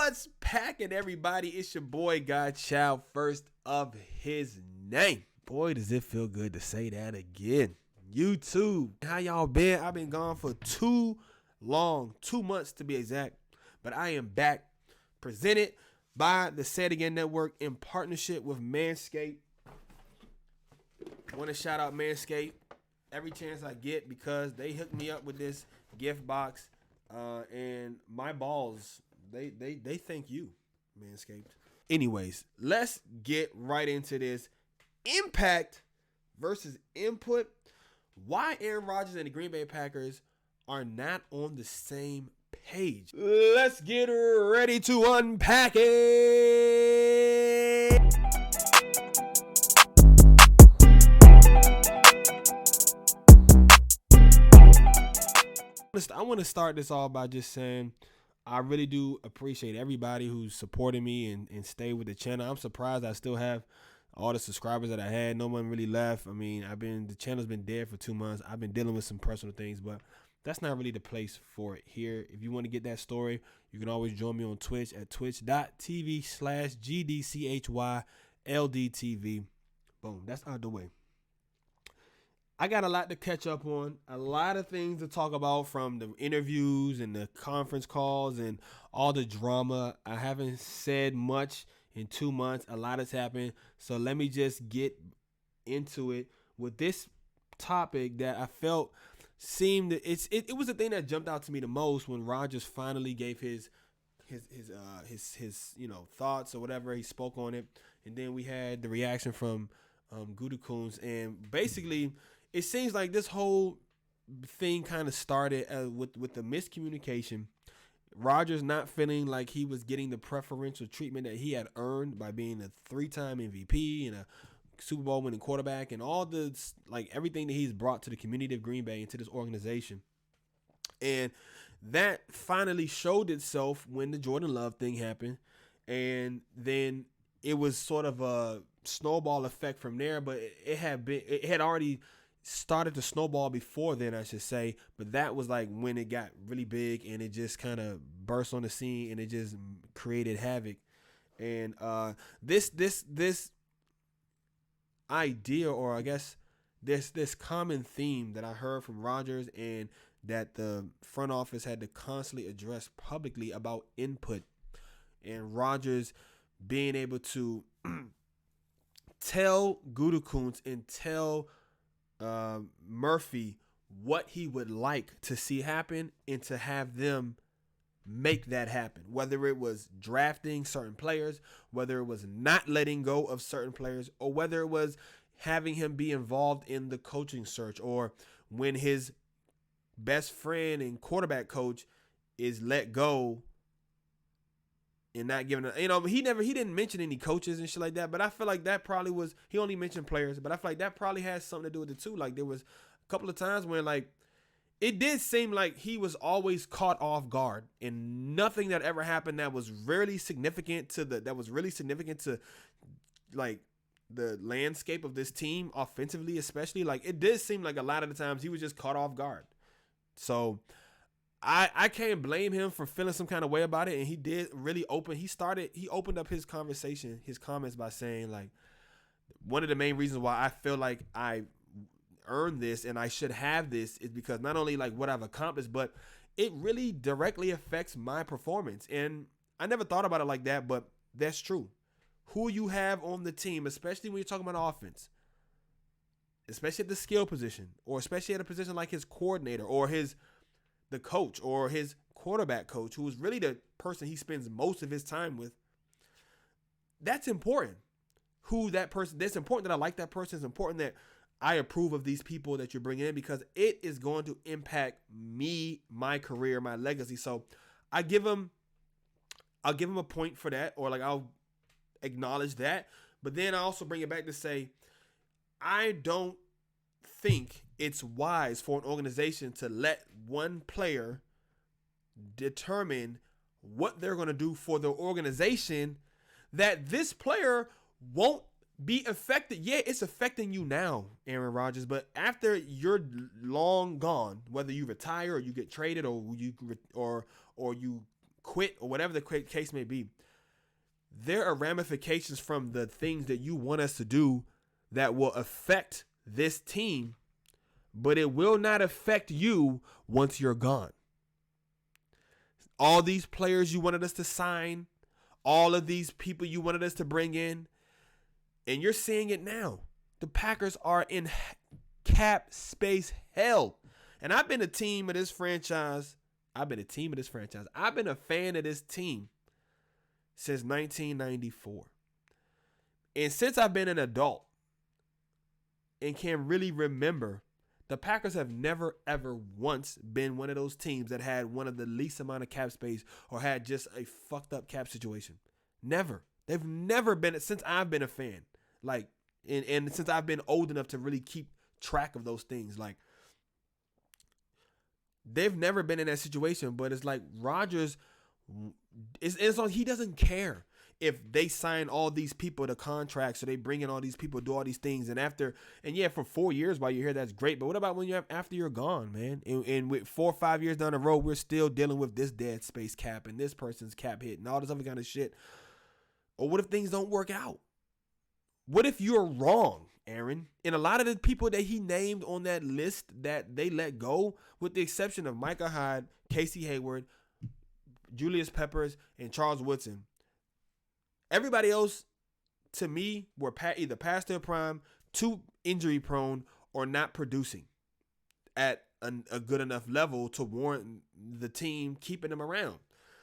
What's packing, everybody? It's your boy, God Child, first of his name. Boy, does it feel good to say that again. YouTube, how y'all been? I've been gone for too long, 2 months to be exact, but I am back, presented by the Say It Again Network in partnership with Manscaped. Want to shout out Manscaped every chance I get because they hooked me up with this gift box, and my balls, they thank you, Manscaped. Anyways, let's get right into this. Impact versus input. Why Aaron Rodgers and the Green Bay Packers are not on the same page. Let's get ready to unpack it. I want to start this off by just saying I really do appreciate everybody who's supporting me and stay with the channel. I'm surprised I still have all the subscribers that I had. No one really left. I mean, the channel's been dead for 2 months. I've been dealing with some personal things, but that's not really the place for it here. If you want to get that story, you can always join me on Twitch at twitch.tv/GDCHYLDTV. Boom, that's out the way. I got a lot to catch up on, a lot of things to talk about from the interviews and the conference calls and all the drama. I haven't said much in 2 months. A lot has happened. So let me just get into it with this topic that I felt seemed it was the thing that jumped out to me the most when Rodgers finally gave his thoughts or whatever. He spoke on it, and then we had the reaction from Gutekunst, and basically it seems like this whole thing kind of started with the miscommunication. Rodgers not feeling like he was getting the preferential treatment that he had earned by being a 3-time MVP and a Super Bowl winning quarterback and all this, like everything that he's brought to the community of Green Bay and to this organization. And that finally showed itself when the Jordan Love thing happened. And then it was sort of a snowball effect from there, but it had already started to snowball before then, I should say, but that was like when it got really big and it just kind of burst on the scene and it just created havoc. And this idea, or I guess this common theme that I heard from Rodgers and that the front office had to constantly address publicly about input, and Rodgers being able to tell Gutekunst and tell Murphy what he would like to see happen and to have them make that happen, whether it was drafting certain players, whether it was not letting go of certain players, or whether it was having him be involved in the coaching search, or when his best friend and quarterback coach is let go and not giving he didn't mention any coaches and shit like that, but I feel like that probably was, he only mentioned players, but I feel like that probably has something to do with it too. Like there was a couple of times when like it did seem like he was always caught off guard, and nothing that ever happened that was really significant to like the landscape of this team offensively, especially, like it did seem like a lot of the times he was just caught off guard. So I can't blame him for feeling some kind of way about it, and he did really he opened up his comments by saying, like, one of the main reasons why I feel like I earned this and I should have this is because not only like what I've accomplished, but it really directly affects my performance. And I never thought about it like that, but that's true. Who you have on the team, especially when you're talking about offense, especially at the skill position, or especially at a position like his coordinator or the coach or his quarterback coach, who is really the person he spends most of his time with. That's important. Who that person, that's important that I like that person. It's important that I approve of these people that you're bringing in, because it is going to impact me, my career, my legacy. So I'll give him a point for that, or like I'll acknowledge that. But then I also bring it back to say, I don't think it's wise for an organization to let one player determine what they're going to do for the organization, that this player won't be affected. Yeah, it's affecting you now, Aaron Rodgers, but after you're long gone, whether you retire or you get traded or you quit or whatever the case may be, there are ramifications from the things that you want us to do that will affect this team, but it will not affect you once you're gone. All these players you wanted us to sign, all of these people you wanted us to bring in, and you're seeing it now. The Packers are in cap space hell. And I've been a team of this franchise. I've been a fan of this team since 1994. And since I've been an adult and can really remember, the Packers have never, ever once been one of those teams that had one of the least amount of cap space or had just a fucked up cap situation. Never. They've never been, since I've been a fan. Like, and since I've been old enough to really keep track of those things. Like, they've never been in that situation, but it's like Rodgers, he doesn't care if they sign all these people to contracts, so they bring in all these people, do all these things, and for 4 years while you're here, that's great. But what about when after you're gone, man? And with 4 or 5 years down the road, we're still dealing with this dead space cap and this person's cap hit and all this other kind of shit. Or what if things don't work out? What if you're wrong, Aaron? And a lot of the people that he named on that list that they let go, with the exception of Micah Hyde, Casey Hayward, Julius Peppers, and Charles Woodson, everybody else, to me, were either past their prime, too injury prone, or not producing at a good enough level to warrant the team keeping them around.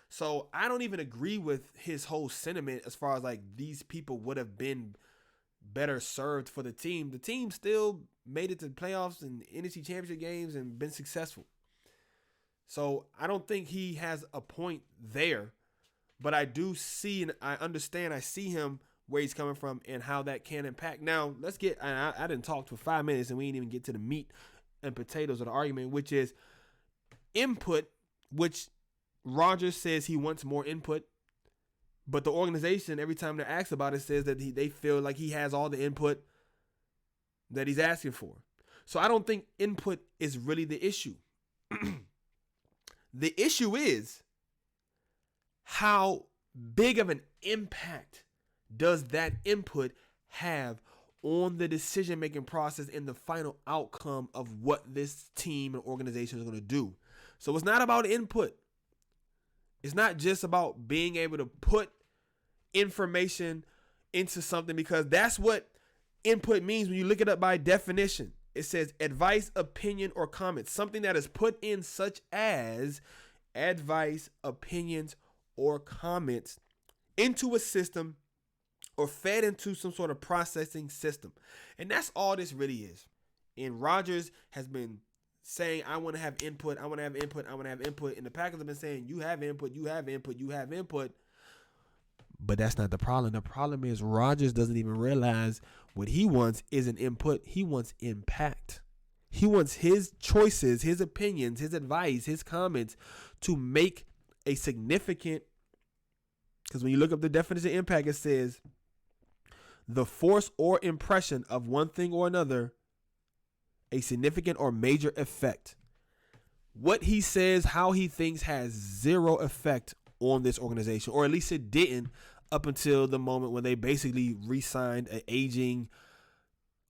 So I don't even agree with his whole sentiment as far as like these people would have been better served for the team. The team still made it to the playoffs and NFC Championship games and been successful. So I don't think he has a point there, but I do see and I understand, I see him where he's coming from and how that can impact. Now, let's get, I didn't talk for 5 minutes and we didn't even get to the meat and potatoes of the argument, which is input, which Rodgers says he wants more input. But the organization, every time they're asked about it, says that they feel like he has all the input that he's asking for. So I don't think input is really the issue. The issue is how big of an impact does that input have on the decision-making process and the final outcome of what this team and organization is going to do. So it's not about input. It's not just about being able to put information into something, because that's what input means when you look it up by definition. It says advice, opinion, or comment. Something that is put in, such as advice, opinions, or comments into a system or fed into some sort of processing system. And that's all this really is. And Rodgers has been saying, I want to have input, I want to have input, I want to have input. And the Packers have been saying, you have input, you have input, you have input. But that's not the problem. The problem is Rodgers doesn't even realize what he wants isn't input. He wants impact. He wants his choices, his opinions, his advice, his comments to make a significant, because when you look up the definition of impact, it says the force or impression of one thing or another, a significant or major effect. What he says, how he thinks, has zero effect on this organization, or at least it didn't up until the moment when they basically re-signed an aging,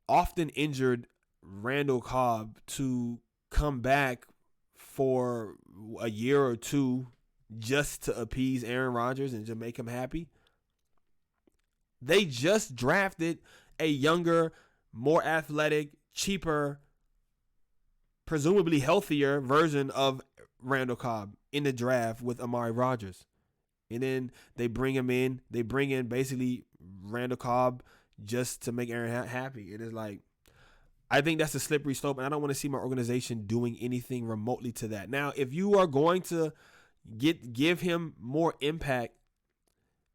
often injured Randall Cobb to come back for a year or two just to appease Aaron Rodgers and to make him happy. They just drafted a younger, more athletic, cheaper, presumably healthier version of Randall Cobb in the draft with Amari Rodgers. And then they bring him in. They bring in basically Randall Cobb just to make Aaron happy. It is like, I think that's a slippery slope, and I don't want to see my organization doing anything remotely to that. Now, if you are going to give him more impact,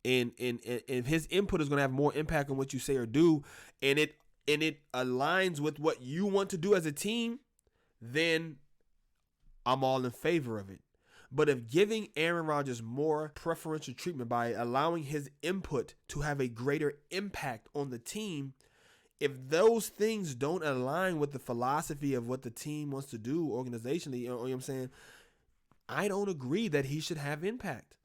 and his input is going to have more impact on what you say or do, and it aligns with what you want to do as a team, then I'm all in favor of it. But if giving Aaron Rodgers more preferential treatment by allowing his input to have a greater impact on the team, if those things don't align with the philosophy of what the team wants to do organizationally, you know what I'm saying, I don't agree that he should have impact.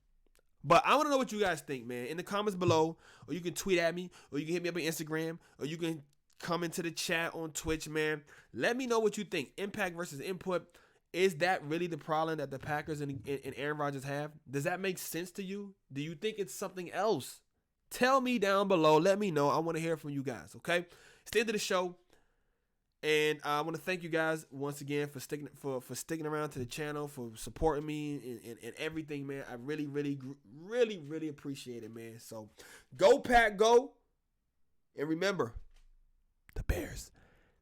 But I want to know what you guys think, man. In the comments below, or you can tweet at me, or you can hit me up on Instagram, or you can come into the chat on Twitch, man. Let me know what you think. Impact versus input. Is that really the problem that the Packers and Aaron Rodgers have? Does that make sense to you? Do you think it's something else? Tell me down below. Let me know. I want to hear from you guys, okay? It's the end of the show. And I want to thank you guys once again for sticking around to the channel, for supporting me and everything, man. I really, really, really, really appreciate it, man. So go Pack, go. And remember, the Bears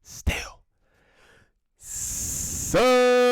still suck.